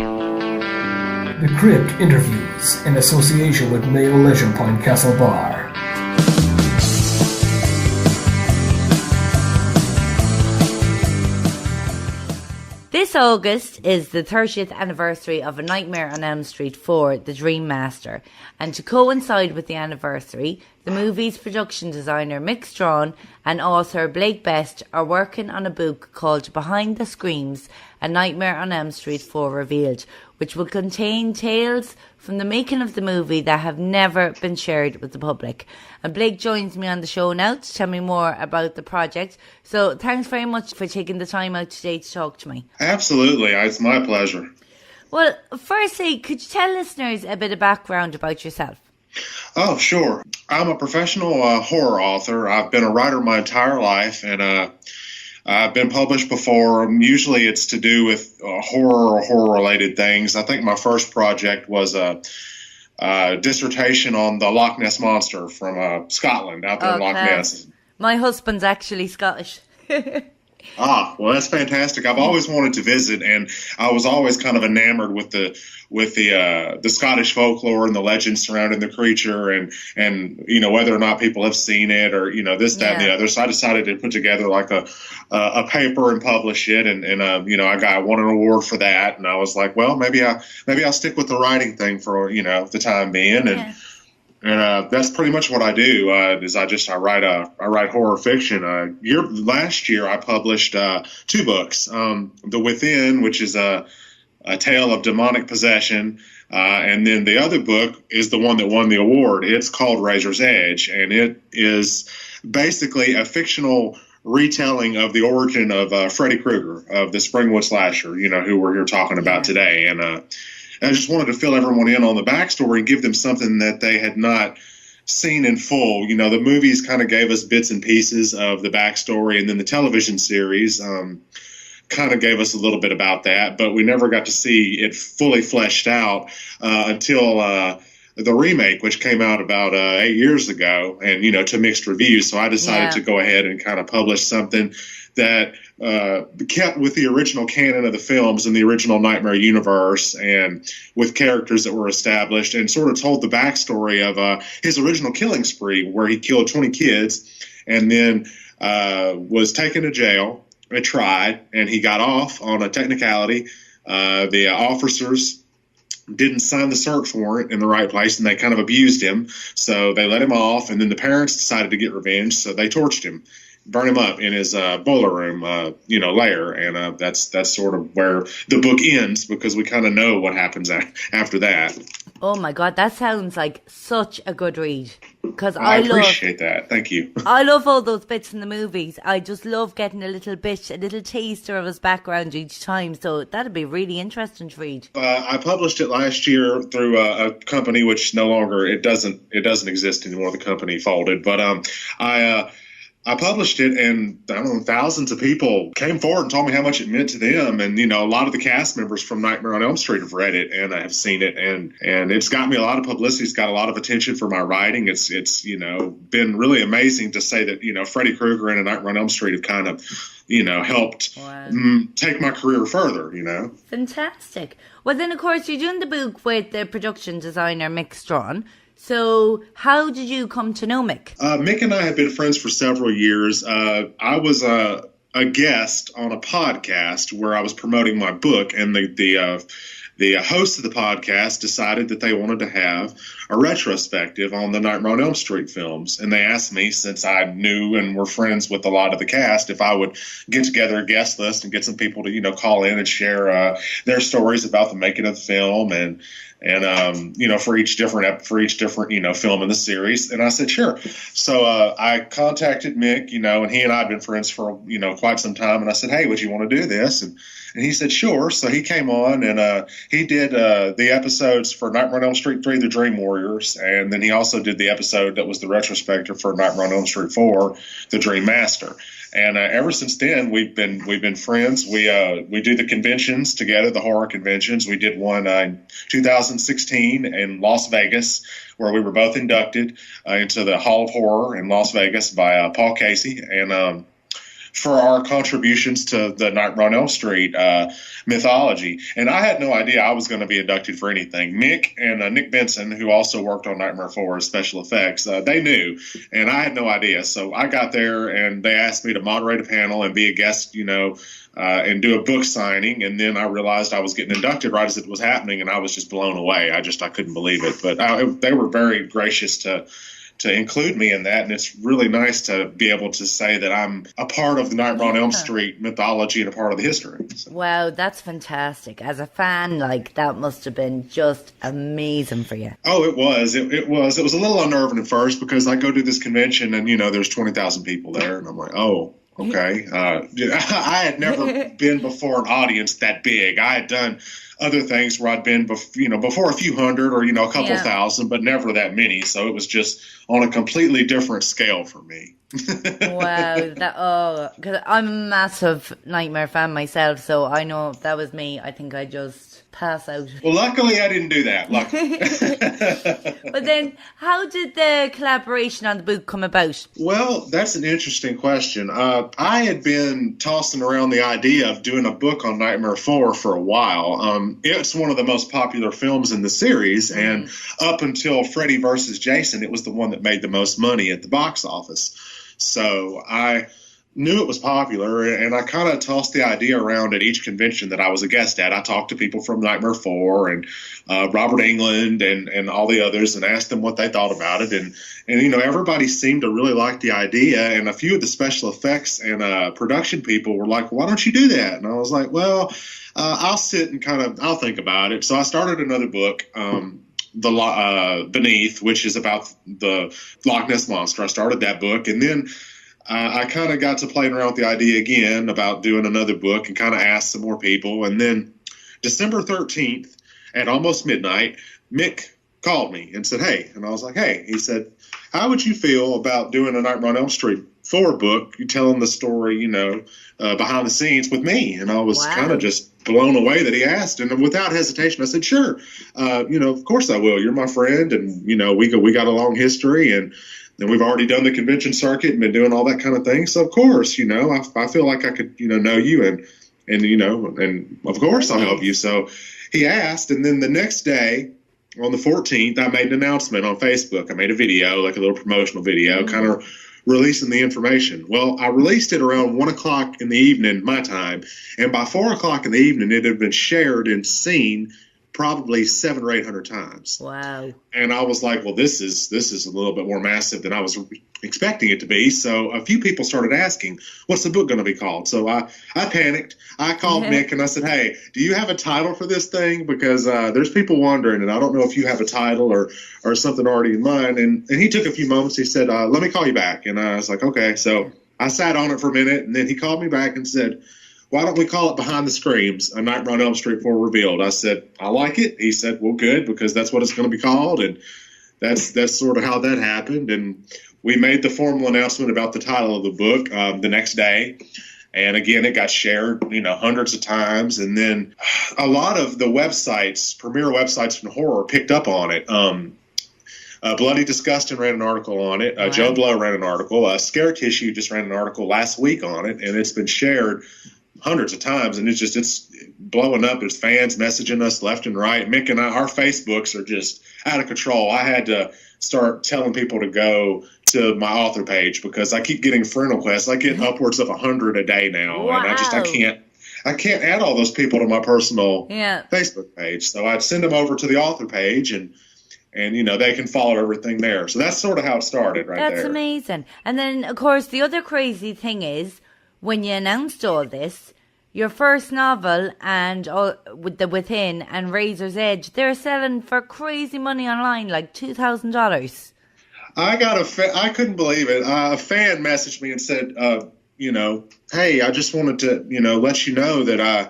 The Crypt interviews in association with Mayo Leisure Point Castle Bar. This August is the 30th anniversary of A Nightmare on Elm Street 4, The Dream Master. And to coincide with the anniversary, the movie's production designer Mick Strawn and author Blake Best are working on a book called Behind the Screams, A Nightmare on Elm Street 4 Revealed, which will contain tales from the making of the movie that have never been shared with the public. And Blake joins me on the show now to tell me more about the project. So thanks very much for taking the time out today to talk to me. Absolutely. It's my pleasure. Well, firstly, could you tell listeners a bit of background about yourself? Oh, sure. I'm a professional horror author. I've been a writer my entire life, and I've been published before. Usually it's to do with horror or horror-related things. I think my first project was a dissertation on the Loch Ness Monster from Scotland, out there in Loch Ness. My husband's actually Scottish. Well, that's fantastic. I've always wanted to visit, and I was always kind of enamored with the Scottish folklore and the legends surrounding the creature, and you know, whether or not people have seen it, or you know, this, that, and the other. So I decided to put together like a paper and publish it, and you know, I won an award for that, and I was like, well, maybe I'll stick with the writing thing for, you know, the time being, and. And that's pretty much what I do. I write horror fiction. Last year I published 2 books. The Within, which is a tale of demonic possession, and then the other book is the one that won the award. It's called Razor's Edge, and it is basically a fictional retelling of the origin of Freddy Krueger, of the Springwood slasher. You know, who we're here talking about today, and. I just wanted to fill everyone in on the backstory and give them something that they had not seen in full. You know, the movies kind of gave us bits and pieces of the backstory, and then the television series kind of gave us a little bit about that, but we never got to see it fully fleshed out until the remake, which came out about 8 years ago, and, you know, to mixed reviews. So I decided to go ahead and kind of publish something that kept with the original canon of the films and the original Nightmare universe, and with characters that were established, and sort of told the backstory of his original killing spree, where he killed 20 kids and then was taken to jail and tried, and he got off on a technicality. The officers didn't sign the search warrant in the right place, and they kind of abused him, so they let him off, and then the parents decided to get revenge, so they torched him, burn him up in his boiler room, lair, and that's sort of where the book ends, because we kind of know what happens after that. Oh my God, that sounds like such a good read. Because I appreciate that. Thank you. I love all those bits in the movies. I just love getting a little taster of his background each time. So that'd be really interesting to read. I published it last year through a company which no longer it doesn't exist anymore. The company folded, but I published it, and I don't know, thousands of people came forward and told me how much it meant to them. And, you know, a lot of the cast members from Nightmare on Elm Street have read it, and I have seen it, and it's got me a lot of publicity. It's got a lot of attention for my writing. It's you know, been really amazing to say that, you know, Freddy Krueger and A Nightmare on Elm Street have kind of, you know, helped take my career further, you know. Fantastic. Well, then, of course, you're doing the book with the production designer Mick Strawn. So how did you come to know Mick? Mick and I have been friends for several years. I was a guest on a podcast where I was promoting my book, and the host of the podcast decided that they wanted to have a retrospective on the Nightmare on Elm Street films. And they asked me, since I knew and were friends with a lot of the cast, if I would get together a guest list and get some people to, you know, call in and share their stories about the making of the film, and you know, for each different, you know, film in the series. And I said, sure. So I contacted Mick, you know, and he and I had been friends for, you know, quite some time. And I said, hey, would you want to do this? And he said, sure. So he came on, and he did the episodes for Nightmare on Elm Street 3, The Dream Warriors. And then he also did the episode that was the retrospective for Nightmare on Elm Street 4, The Dream Master. And ever since then, we've been friends. We do the conventions together, the horror conventions. We did one in 2016 in Las Vegas, where we were both inducted into the Hall of Horror in Las Vegas by Paul Casey. And for our contributions to the Nightmare on Elm Street mythology. And I had no idea I was going to be inducted for anything. Nick and Nick Benson, who also worked on Nightmare 4 as special effects, they knew, and I had no idea. So I got there, and they asked me to moderate a panel and be a guest, and do a book signing. And then I realized I was getting inducted right as it was happening, and I was just blown away. I couldn't believe it. But they were very gracious to include me in that, and it's really nice to be able to say that I'm a part of the Nightmare on Elm Street mythology and a part of the history. So. Wow, that's fantastic. As a fan, that must have been just amazing for you. Oh, it was. It was a little unnerving at first because I go to this convention and, there's 20,000 people there, and I'm like, oh, okay. I had never been before an audience that big. I had done other things where I'd been, before a few hundred or, a couple thousand, but never that many. So it was just on a completely different scale for me. Wow. Because I'm a massive Nightmare fan myself. So I know if that was me, I think I'd just pass out. Well, luckily I didn't do that. Luckily. But then how did the collaboration on the book come about? Well, that's an interesting question. I had been tossing around the idea of doing a book on Nightmare 4 for a while. It's one of the most popular films in the series, and up until Freddy versus Jason, it was the one that made the most money at the box office. So I knew it was popular, and I kind of tossed the idea around at each convention that I was a guest at. I talked to people from Nightmare 4 and Robert Englund and all the others and asked them what they thought about it. And everybody seemed to really like the idea, and a few of the special effects and production people were like, why don't you do that? And I was like, well, I'll sit and I'll think about it. So I started another book, Beneath, which is about the Loch Ness Monster. I started that book, and then I kind of got to playing around with the idea again about doing another book and kind of asked some more people. And then December 13th at almost midnight, Mick called me and said, hey. And I was like, hey. He said, how would you feel about doing a Nightmare on Elm Street 4 book, you telling the story, behind the scenes with me? And I was kind of just blown away that he asked. And without hesitation, I said, sure. Of course I will. You're my friend. And, we got a long history, and we've already done the convention circuit and been doing all that kind of thing. So of course, I feel like I could, know you and of course I'll help you. So he asked, and then the next day on the 14th, I made an announcement on Facebook. I made a video, like a little promotional video, kind of releasing the information. Well, I released it around 1 o'clock in the evening, my time. And by 4 o'clock in the evening, it had been shared and seen probably 700 or 800 times. Wow. And I was like, well, this is a little bit more massive than I was expecting it to be. So a few people started asking, what's the book going to be called? So I panicked. I called Nick and I said, hey, do you have a title for this thing? Because there's people wondering, and I don't know if you have a title or something already in mind. And he took a few moments. He said, let me call you back. And I was like, okay. So I sat on it for a minute, and then he called me back and said, why don't we call it Behind the Screams, A Nightmare on Elm Street 4 Revealed? I said, I like it. He said, well, good, because that's what it's going to be called. And that's sort of how that happened. And we made the formal announcement about the title of the book the next day. And again, it got shared, hundreds of times. And then a lot of the websites, premier websites from horror, picked up on it. Bloody Disgusting ran an article on it. Joe Blow ran an article. Scare Tissue just ran an article last week on it. And it's been shared hundreds of times, and it's blowing up. There's fans messaging us left and right. Mick and I, our Facebooks are just out of control. I had to start telling people to go to my author page because I keep getting friend requests. I get upwards of 100 a day now. Wow. And I can't add all those people to my personal Facebook page. So I'd send them over to the author page, and they can follow everything there. So that's sort of how it started there. That's amazing. And then, of course, the other crazy thing is, when you announced all this, your first novel and with the Within and Razor's Edge, they're selling for crazy money online, like $2,000. I couldn't believe it. A fan messaged me and said, hey, I just wanted to, let you know that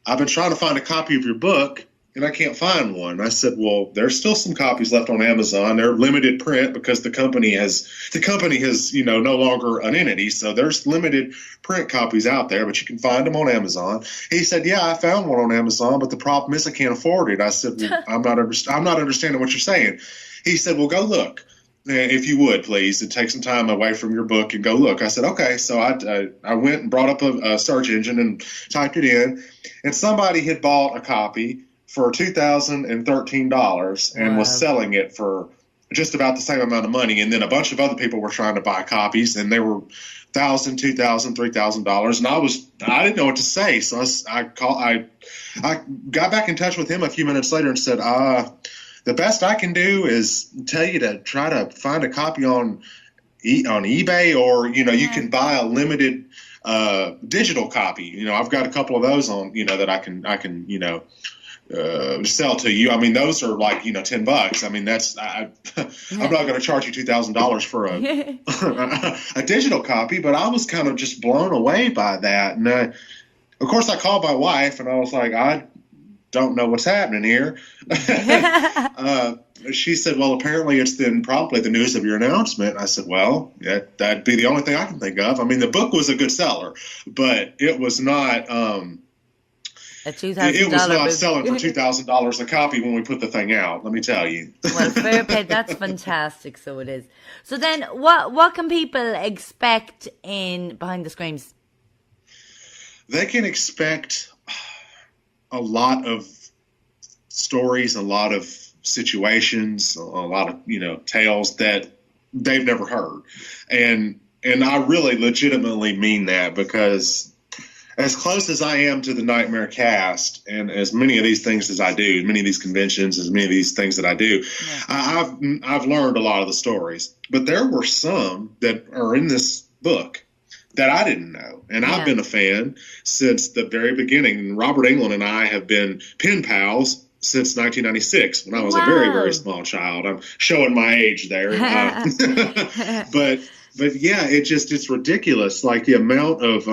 I've been trying to find a copy of your book, and I can't find one. I said, well, there's still some copies left on Amazon. They're limited print because the company has, no longer an entity. So there's limited print copies out there, but you can find them on Amazon. He said, yeah, I found one on Amazon, but the problem is I can't afford it. I said, well, I'm not understanding what you're saying. He said, well, go look. if you would, please, and take some time away from your book and go look. I said, okay. So I went and brought up a search engine and typed it in, and somebody had bought a copy for $2,013 and was selling it for just about the same amount of money. And then a bunch of other people were trying to buy copies, and they were $1,000, $2,000, $3,000, and I didn't know what to say. So I got back in touch with him a few minutes later and said, the best I can do is tell you to try to find a copy on eBay, or you can buy a limited digital copy. I've got a couple of those on that I can sell to you. I mean, those are like $10. I mean, that's I'm not going to charge you $2,000 for a digital copy, but I was kind of just blown away by that. And of course, I called my wife and I was like, I don't know what's happening here. She said, well, apparently it's then probably the news of your announcement. I said, well, that'd be the only thing I can think of. I mean, the book was a good seller, but it was not it was not selling for $2,000 a copy when we put the thing out, let me tell you. Well, fair play. That's fantastic. So it is. So then what can people expect in Behind the Screams? They can expect a lot of stories, a lot of situations, a lot of tales that they've never heard, and I really legitimately mean that, because as close as I am to the Nightmare cast, and as many of these things as I do, many of these conventions, as many of these things that I do, I've learned a lot of the stories. But there were some that are in this book that I didn't know. And I've been a fan since the very beginning. Robert Englund and I have been pen pals since 1996, when I was a very, very small child. I'm showing my age there. But yeah, it's ridiculous. Like the amount of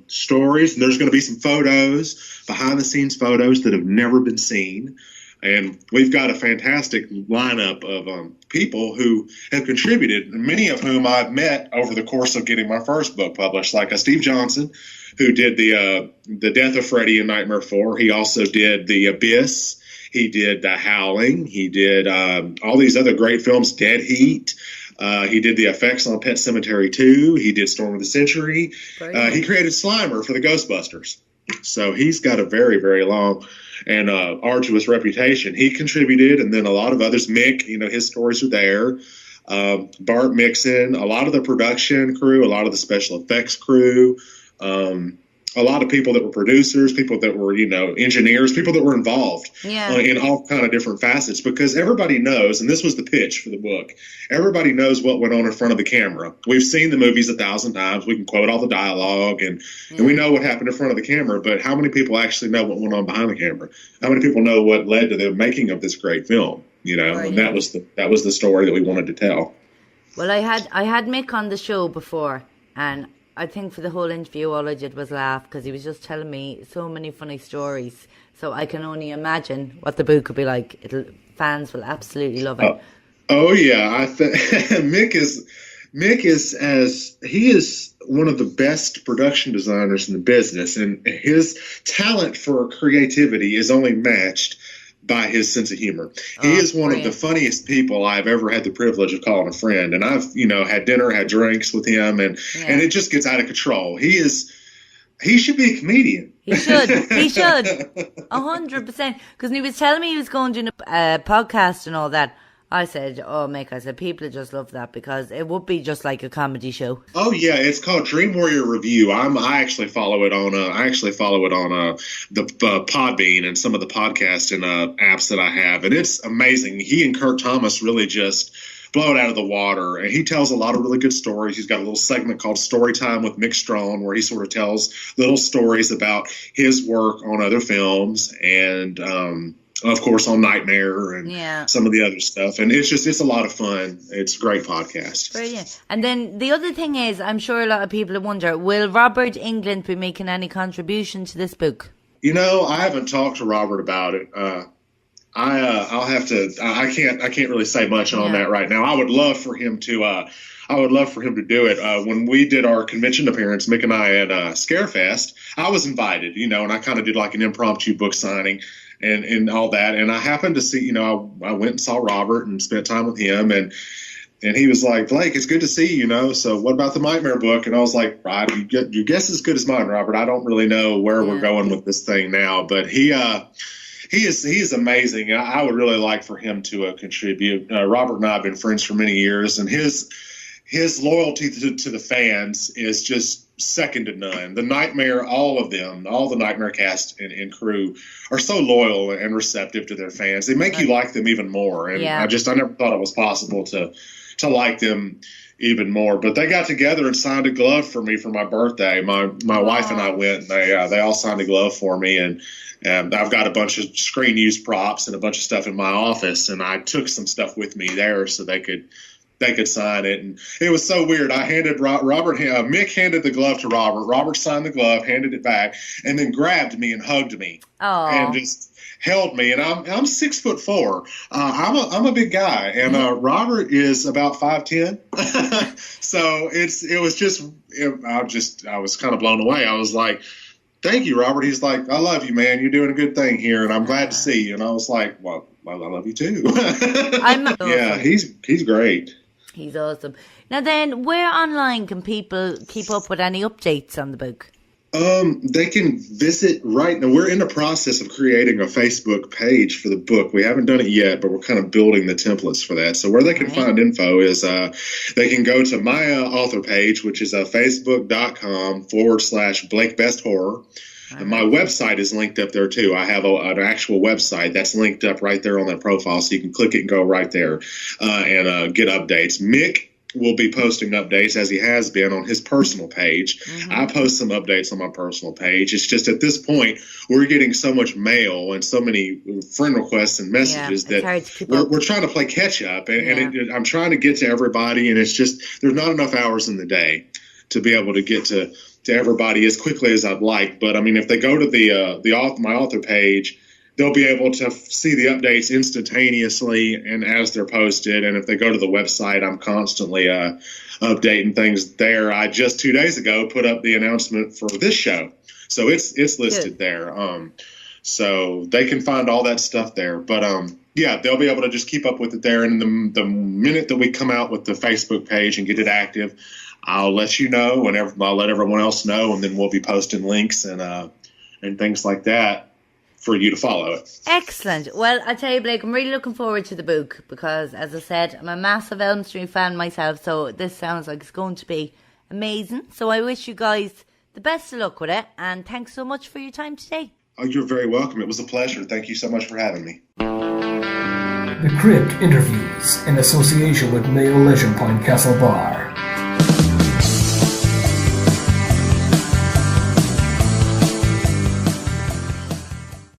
stories, and there's going to be some photos, behind the scenes photos that have never been seen. And we've got a fantastic lineup of people who have contributed, many of whom I've met over the course of getting my first book published, like Steve Johnson, who did the Death of Freddy in Nightmare 4. He also did The Abyss. He did The Howling. He did all these other great films, Dead Heat. He did the effects on Pet Sematary 2. He did Storm of the Century. He created Slimer for the Ghostbusters. So he's got a very, very long and arduous reputation. He contributed, and then a lot of others. Mick, his stories are there. Bart Mixon, a lot of the production crew, a lot of the special effects crew, a lot of people that were producers, people that were, engineers, people that were involved in all kind of different facets, because everybody knows, and this was the pitch for the book, everybody knows what went on in front of the camera. We've seen the movies 1,000 times. We can quote all the dialogue, and we know what happened in front of the camera, but how many people actually know what went on behind the camera? How many people know what led to the making of this great film? And that was the story that we wanted to tell. Well, I had Mick on the show before, and I think for the whole interview, all I did was laugh, because he was just telling me so many funny stories. So I can only imagine what the book could be like. Fans will absolutely love it. Oh yeah, Mick is one of the best production designers in the business, and his talent for creativity is only matched by his sense of humor. He is one of the funniest people I've ever had the privilege of calling a friend. And I've, had dinner, had drinks with him, and it just gets out of control. He should be a comedian. He should. 100%. Because when he was telling me he was going to do a podcast and all that, I said, Mick, people just love that, because it would be just like a comedy show. Oh yeah, it's called Dream Warrior Review. I actually follow it on the Podbean and some of the podcasting apps that I have, and it's amazing. He and Kurt Thomas really just blow it out of the water, and he tells a lot of really good stories. He's got a little segment called Story Time with Mick Strong, where he sort of tells little stories about his work on other films, and of course on Nightmare and some of the other stuff. And it's a lot of fun. It's a great podcast. Brilliant. And then the other thing is, I'm sure a lot of people wonder, will Robert Englund be making any contribution to this book? I haven't talked to Robert about it. I'll have to. I can't really say much on that right now. I would love for him to do it. When we did our convention appearance, Mick and I at Scarefest, I was invited, and I kind of did like an impromptu book signing and all that. And I happened to see, I went and saw Robert and spent time with him. And And he was like, Blake, it's good to see you, so what about the Nightmare book? And I was like, Rob, your guess is as good as mine, Robert. I don't really know where we're going with this thing now, but he is amazing. I would really like for him to contribute. Robert and I have been friends for many years, and his loyalty to the fans is just second to none. The Nightmare, all of them, all the Nightmare cast and crew are so loyal and receptive to their fans. They make you like them even more. And I never thought it was possible to like them even more. But they got together and signed a glove for me for my birthday. My wife and I went, and they all signed a glove for me. And I've got a bunch of screen use props and a bunch of stuff in my office. And I took some stuff with me there so they could sign it. And it was so weird. I handed Mick handed the glove to Robert. Robert signed the glove, handed it back, and then grabbed me and hugged me. And just held me. And I'm 6'4". I'm a big guy, and Robert is about 5'10". So I was kind of blown away. I was like, thank you, Robert. He's like, I love you, man. You're doing a good thing here, and I'm glad to see you. And I was like, well, I love you too. Yeah, he's great. He's awesome. Now then, where online can people keep up with any updates on the book? They can visit right now. We're in the process of creating a Facebook page for the book. We haven't done it yet, but we're kind of building the templates for that. So where they can find info is they can go to my author page, which is facebook.com/Blake Best Horror. And my website is linked up there too. I have an actual website that's linked up right there on that profile, so you can click it and go right there and get updates. Mick will be posting updates, as he has been, on his personal page. I post some updates on my personal page. It's just at this point, we're getting so much mail and so many friend requests and messages that we're trying to play catch up. And I'm trying to get to everybody, and it's just there's not enough hours in the day to be able to get to everybody as quickly as I'd like. But I mean, if they go to my author page, they'll be able to see the updates instantaneously and as they're posted. And if they go to the website, I'm constantly updating things there. I just 2 days ago put up the announcement for this show, so it's listed there. So they can find all that stuff there. But they'll be able to just keep up with it there. And the minute that we come out with the Facebook page and get it active, I'll let you know, and I'll let everyone else know, and then we'll be posting links and things like that for you to follow it. Excellent. Well, I tell you, Blake, I'm really looking forward to the book because, as I said, I'm a massive Elm Street fan myself, so this sounds like it's going to be amazing. So I wish you guys the best of luck with it, and thanks so much for your time today. Oh, you're very welcome. It was a pleasure. Thank you so much for having me. The Crypt interviews in association with Mayo Legend Point Castle Bar.